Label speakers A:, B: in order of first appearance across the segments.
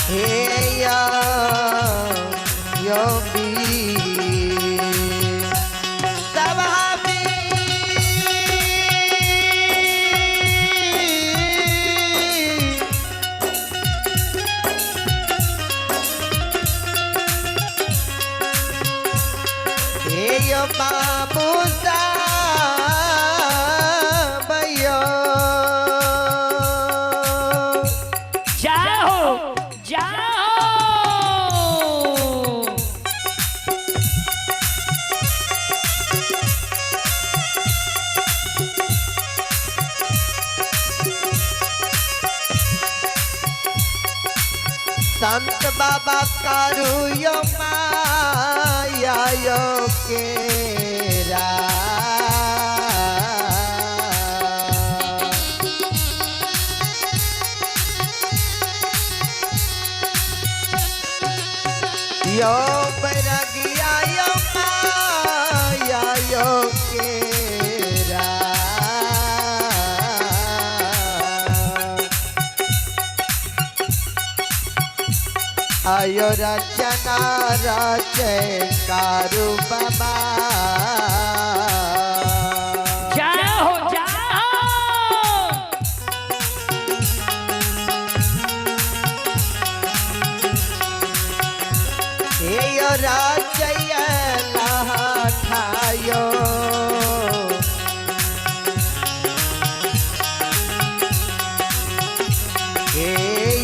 A: Hey ya, yo bi, sababi. Hey yo babu sabayo.
B: जाओ जाओ
A: संत बाबा कारू यो माया यो केरा यो बैरागिया यो माया यो केरा आयो रचना रचे कारू बाबा
B: जाओ जाओ
A: यो राजय लहठायो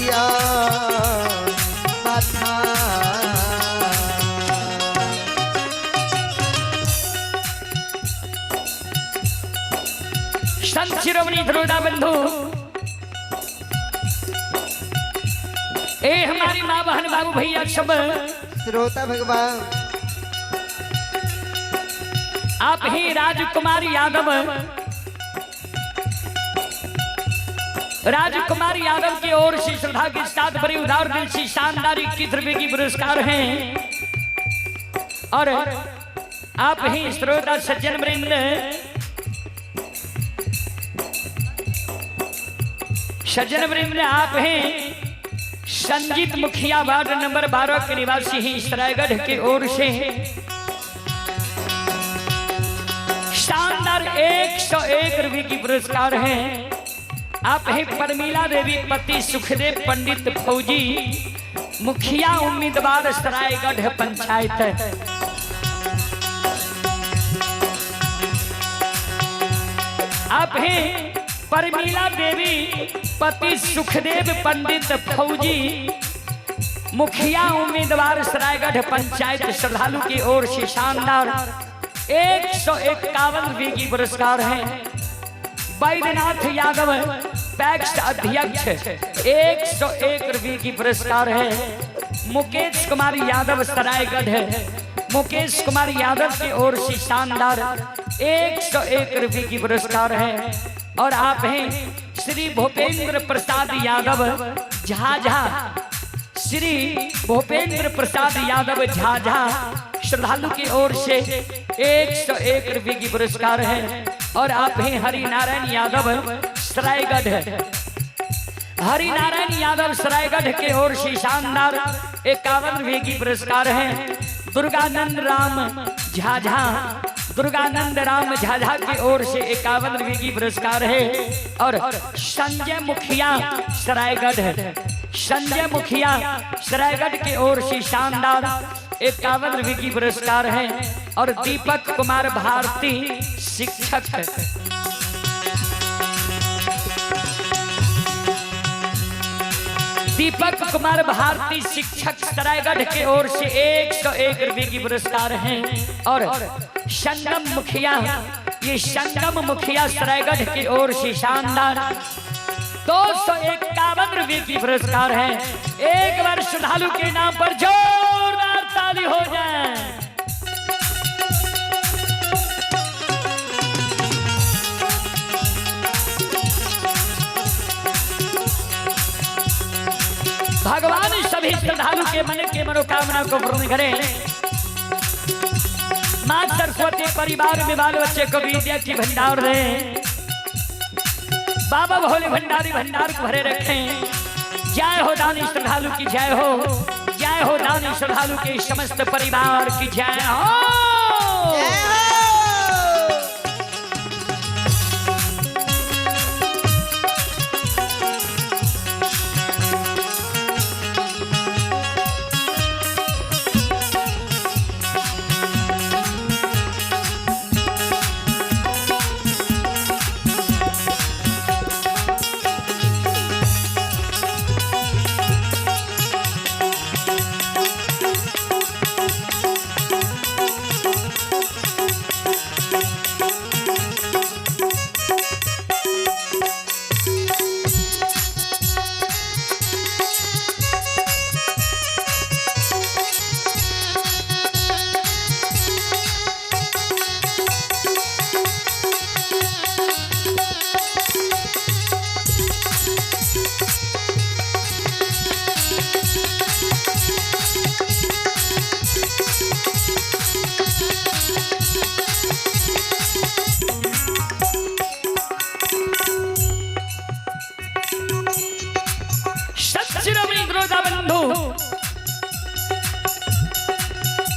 A: यो मथा
B: संत शिरोमणि धरोड़ा बंधु ए हमारी माँ बहन बाबू भैया सब
A: श्रोता भगवान
B: आप ही राजकुमार यादव राजकुमार यादव की ओर से श्रद्धा के साथ बड़ी उदार दिल से शानदार 21 रुपए की पुरस्कार हैं और आप ही श्रोता सज्जन वृंद आप हैं संजीत मुखिया वार्ड नंबर 12 के निवासी ही सरायगढ़ की ओर से शानदार 101 रुपए की पुरस्कार है। आप हैं परमीला देवी पति सुखदेव पंडित फौजी मुखिया उम्मीदवार सरायगढ़ पंचायत। आप हैं परमीला देवी पति सुखदेव पंडित फौजी मुखिया उम्मीदवार सरायगढ़ पंचायत श्रद्धालु की ओर से शानदार 151 रुपए की पुरस्कार है। बैद्यनाथ यादव पैक्स अध्यक्ष 101 रुपए की पुरस्कार है। मुकेश कुमार यादव सरायगढ़ मुकेश कुमार यादव की ओर से शानदार 101 रुपए की पुरस्कार है। और आप हैं श्री भूपेंद्र प्रसाद यादव झाझा श्री भूपेंद्र प्रसाद यादव झाझा श्रद्धालु की ओर से 101 रुपए की पुरस्कार है। और आप हैं हरिनारायण यादव सरायगढ़ हरिनारायण यादव सरायगढ़ के ओर से शानदार 51 रुपए की पुरस्कार है। दुर्गानंद राम झाझा की ओर से 51 रुपए की पुरस्कार है। और संजय मुखिया सरायगढ़ की ओर से शानदार 51 रुपए की पुरस्कार है। और दीपक कुमार भारती शिक्षक सरायगढ़ के ओर से 101 रुपए की पुरस्कार है। और संगम मुखिया सरायगढ़ की ओर से शानदार 251 रुपए की पुरस्कार है। एक बार श्रद्धालु के नाम पर जोरदार ताली हो जाए। भगवान सभी श्रद्धालु के मन के मनोकामना को पूर्ण करें। मां सरस्वती परिवार में बाल बच्चे को विद्या की भंडार दें। बाबा भोले भंडारी भंडार को भरे रखें। जय हो दानी श्रद्धालु की जय हो, जय हो दानी श्रद्धालु के समस्त परिवार की जय हो।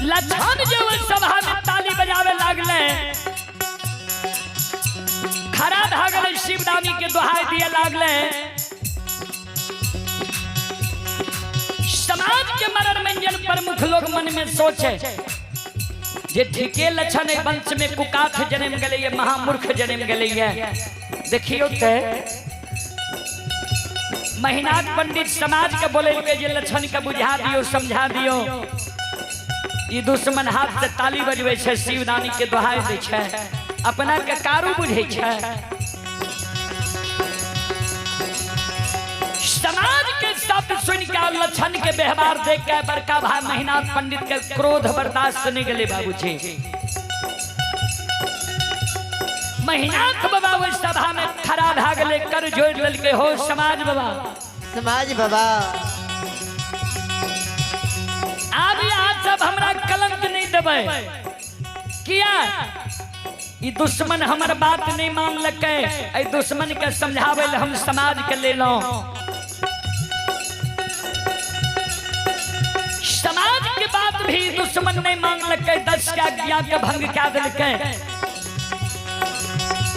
B: लछन जवन सभा में ताली बजावे लागले, खड़ा धागल शिवदानी के दोहाई दिए लागले। समाज के मनोरंजन प्रमुख लोग मन में सोचे जे ठीके लछन वंश में कुकाथ जन्म गले, ये महामूर्ख जन्म गले। देखियो ते महिनाथ पंडित समाज के बोले जे लछन के बुझा दियो, समझा दियो। ये दुश्मन हाथ से ताली बजवे छे, शिवदानी के दोहाई दे छे, अपना के कारू बुझे छे। समाज के शब्द सुन के लछन के व्यवहार देख के बड़का भाई महिनाथ पंडित के क्रोध बर्दाश्त नहीं गले। बाबूजी महिनाथ बाबा वो सभा में खड़ा भागले, कर जोड़ ललके हो समाज बाबा,
A: समाज बाबा
B: आज सब हमरा कलंक नहीं देवे। किया ई दुश्मन हमर बात नहीं मान लके, ए दुश्मन के समझावे ले हम समाज के ले लो। समाज के बात भी दुश्मन नहीं मान लके, 10 के आज्ञा के भंग क्या दिलके,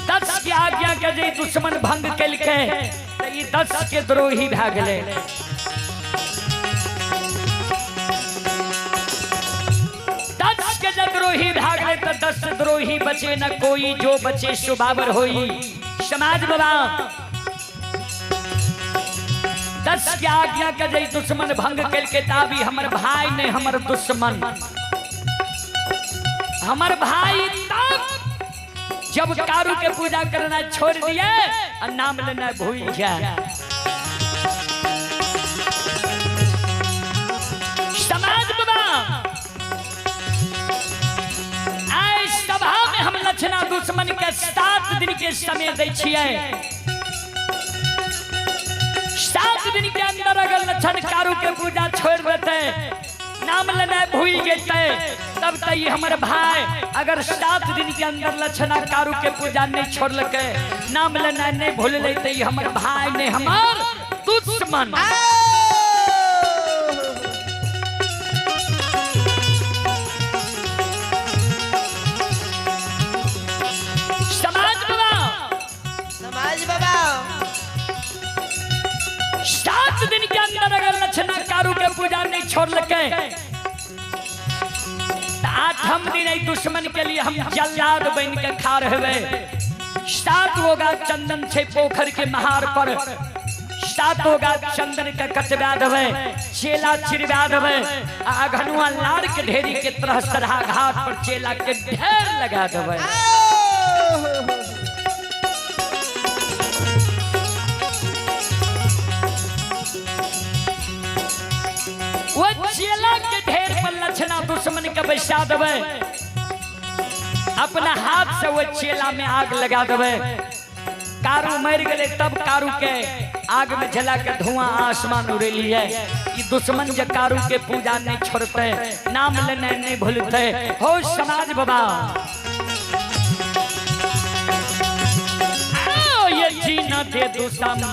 B: 10 के आज्ञा के जे दुश्मन भंग केलके त ई 10 के द्रोही भ गेले। 10 के जब द्रोही भाग गए तो 10 द्रोही बचे न कोई, जो बचे सुबाबर होई। समाज बाबा 10 के आज्ञा के जे दुश्मन भंग केलके ताबी हमर भाई ने हमर दुश्मन, हमर भाई तब जब कारू के पूजा करना छोड़ दिए और नाम लेना भूल जाए। समाज बाबा आए सभा में हम लक्षणा दुश्मन के 7 दिन के समय दे छिए। 7 दिन के अंदर अगर लक्षण कारू के पूजा छोड़ देते, नाम लेना भूल जेते, तब तक ये हमारे भाई अगर 7 दिन के अंदर लक्षणा कारू के पूजा नहीं छोड़ लके, नाम लेना नहीं भूल लेते, ये हमारे भाई ने हमार दुश्मन। समाज बाबा 7 दिन के अंदर अगर लक्षणा कारू के पूजा नहीं छोड़ लके, 8 दिन एक दुश्मन के लिए हम जल्लाद बन के खा रहे। 7 होगा चंदन छे पोखर के महार पर, 7 होगा चंदन के कटवा देवे, चेला चिरवा देवे, अघनुआ लार के ढेरी के तरह सरहा घाट पर चेला के ढेर लगा देवे। वो चेला के ढेर पर लक्षणा दुश्मन के बैसा देवे, अपना हाथ से वो चेला में आग लगा देवे। कारू मर गए तब कारू के आग में जला के धुआं आसमान उड़ेली है। ये दुश्मन जो कारू के पूजा नहीं छोड़ते, नाम लेने नहीं भूलते। हो समाज बाबा ये जीना दे दुश्मन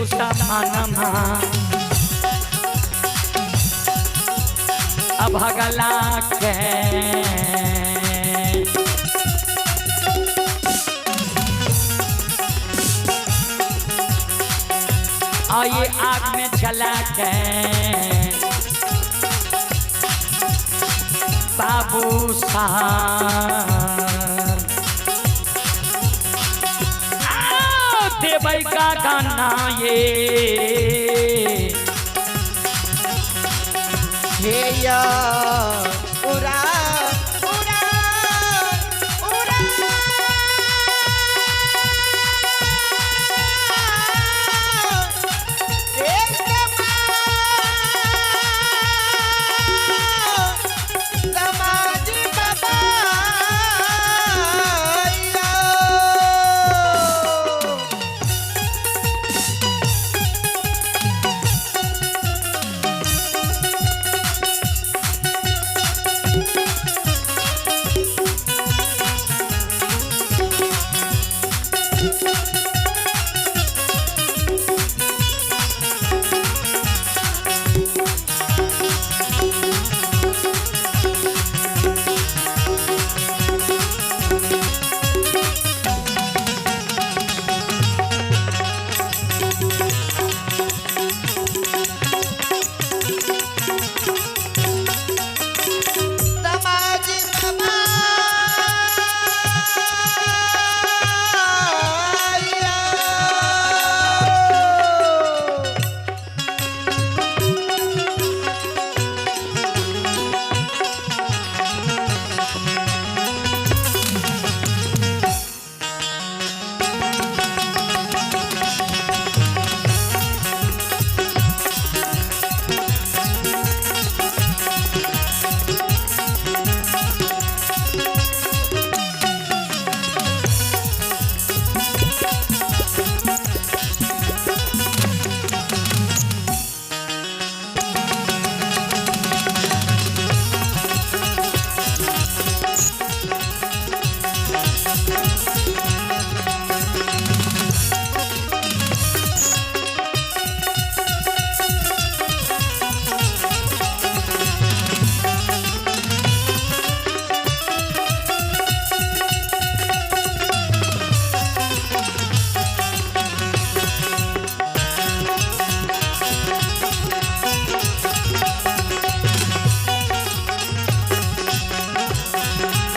B: सुसमानमा अभगला के आइए आग में जला के बाबू साहब देवई का गाना ये
A: हे या उरा उरा उरा समाज बाबा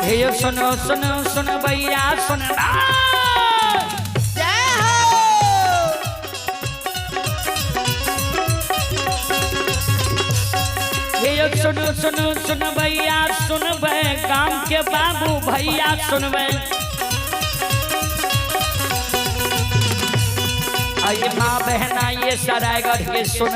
B: हे सुनो सुनो सुन भैया सुन हे सुनो सुनो सुन भैया सुन गांव के बाबू भैया सुन ये माँ बहना ये सरायगढ़ के सुन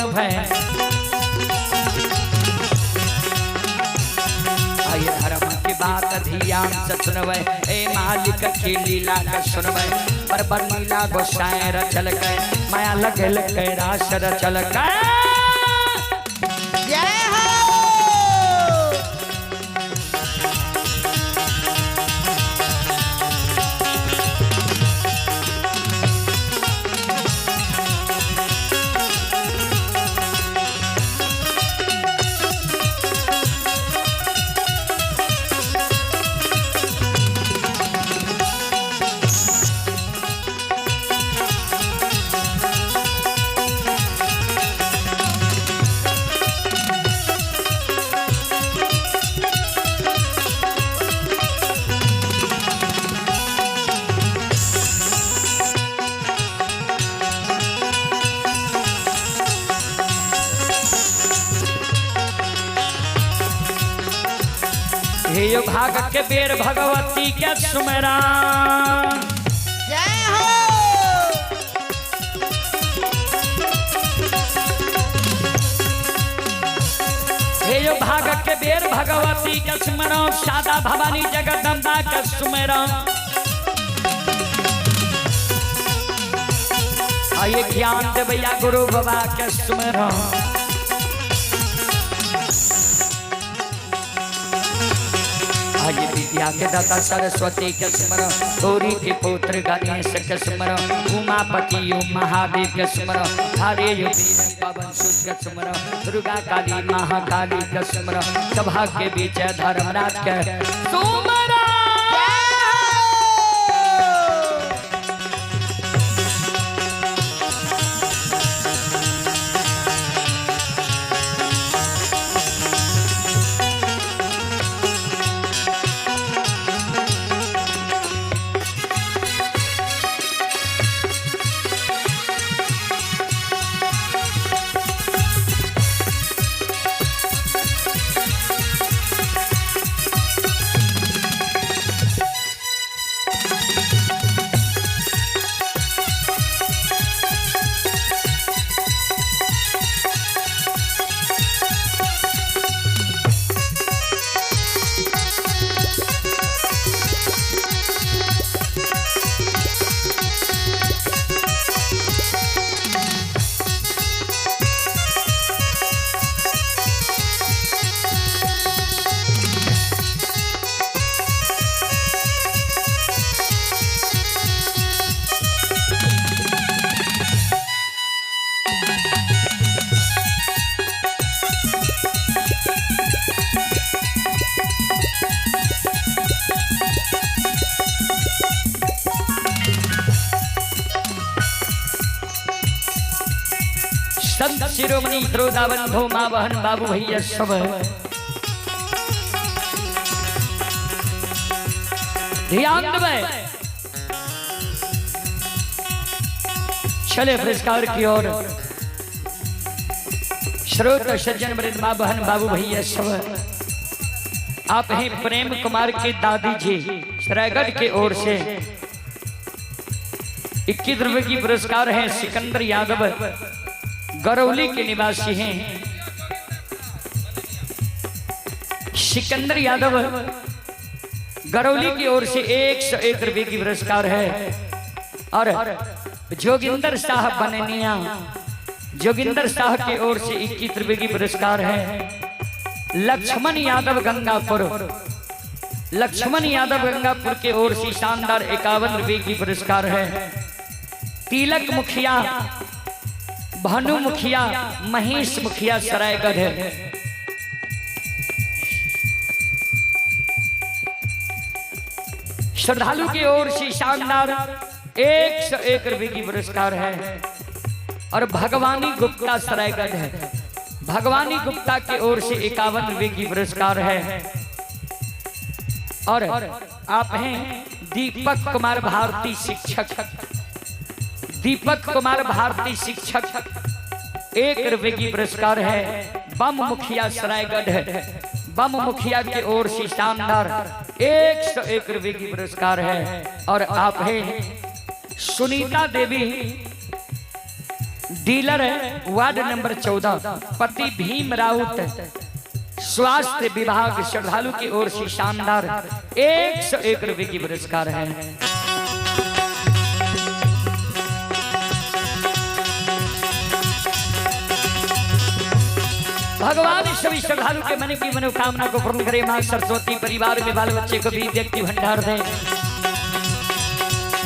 B: ये धर्म की बात ध्यान से सुनवे ए मालिक की लीला का सुनवे पर बनीला गोसाई रचल के माया लगल के रास रचल के
A: जय हो
B: हे भाग के बेर भगवती के सुमेरा
A: जय हो
B: हे भाग के बेर भगवती के सुमेरा सादा भवानी जगदम्बा के सुमेरा आइए ज्ञान दे भैया गुरु बाबा के सुमेरा आइए विद्या के दाता सरस्वती के स्मरण, गौरी के पुत्र गणेश के स्मरण, उमापति ओम महादेव के स्मरण, हरे यो वीर पवन सुत के स्मरण, दुर्गा काली महाकाली के स्मरण, सभा के बीच धर्मराज के सुमरण। संत शिरोमणि द्रोदाबंधो माँ बहन बाबू भैया सब ध्यान दें। चले पुरस्कार की ओर। श्रोत सज्जन वृंद माँ बहन बाबू भैया सब, आप हैं प्रेम कुमार के दादी जी सरायगढ़ की ओर से 21 रुपए की पुरस्कार है। सिकंदर यादव गरौली के निवासी हैं। सिकंदर यादव गरौली की ओर से 101 रुपए की पुरस्कार है। और जोगिंदर साहब बननिया, जोगिंदर साहब की ओर से 21 रुपए की पुरस्कार है। लक्ष्मण यादव गंगापुर, लक्ष्मण यादव गंगापुर के ओर से शानदार 51 रुपए की पुरस्कार है। तिलक मुखिया, भानु मुखिया, महेश मुखिया सरायगढ़ है। श्रद्धालु की ओर से शानदार 101 रुपए की पुरस्कार है। और भगवानी गुप्ता सरायगढ़ है। भगवानी गुप्ता की ओर से 51 रुपए की पुरस्कार है। और आप हैं दीपक कुमार भारती शिक्षक, दीपक कुमार भारती शिक्षक 1 रुपए की पुरस्कार है। बम मुखिया सरायगढ़ है। बम मुखिया की ओर से शानदार 101 रुपए की पुरस्कार है। और आप हैं सुनीता देवी, डीलर है वार्ड नंबर 14, पति भीम राउत, स्वास्थ्य विभाग। श्रद्धालु की ओर से शानदार 101 रुपए की पुरस्कार है। भगवान सभी श्रद्धालु के मन की मनोकामना को पूर्ण करे। मां सरस्वती परिवार में बाल बच्चे को भी व्यक्ति भंडार दे।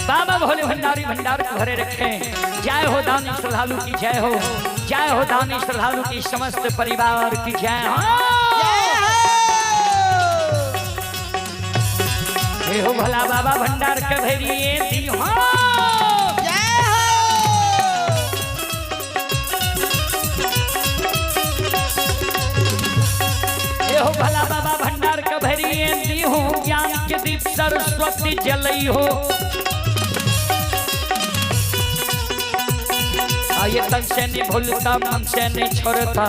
B: बाबा भोले भंडारी भंडार को भरे रखें। जय हो दानी श्रद्धालु की जय हो, जय हो दानी श्रद्धालु की समस्त परिवार की जय हो। जय हो भला बाबा भंडार के भरिए दी हो। हो भला बाबा भंडार का भरिए दी हो। ज्ञान के दीप सरस्वती जलई हो। आये तन से नहीं भूलता, मन से नहीं छोड़ता।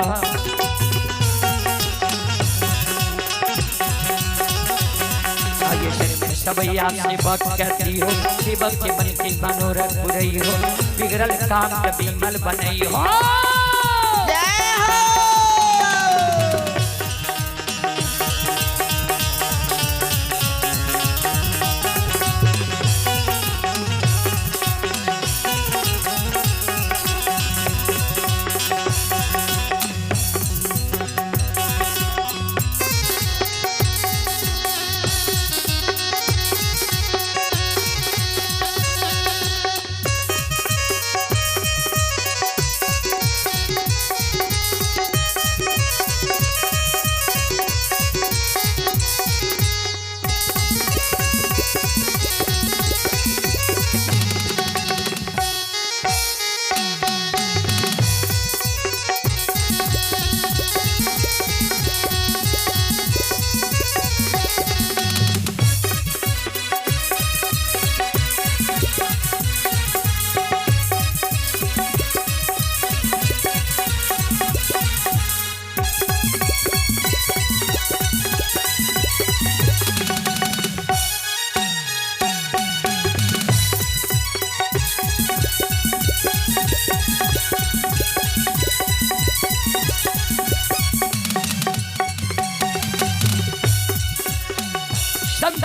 B: आये शरीर सब याद से बात कहती हो। शिवक के मन की मनोरथ बुरई हो। बिगड़ल काम के बिमल बनई हो।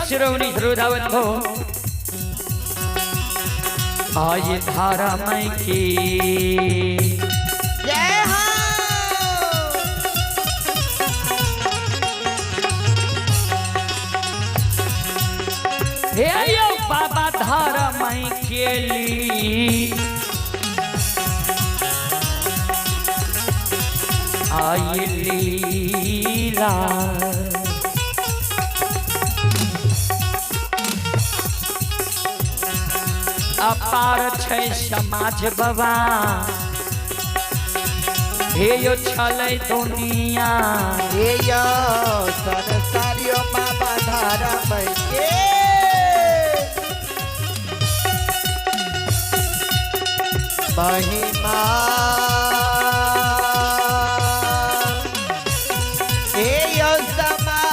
B: श्रवणी श्रोधावन को आये धारा मई की
A: जय हो
B: हे यो बाबा धारा मई के ली आये लीला अपार छै समाज बाबा हे यो छलै दुनिया
A: हे यो संसारियो बाबा धारा मई के महिमा हे यो समाज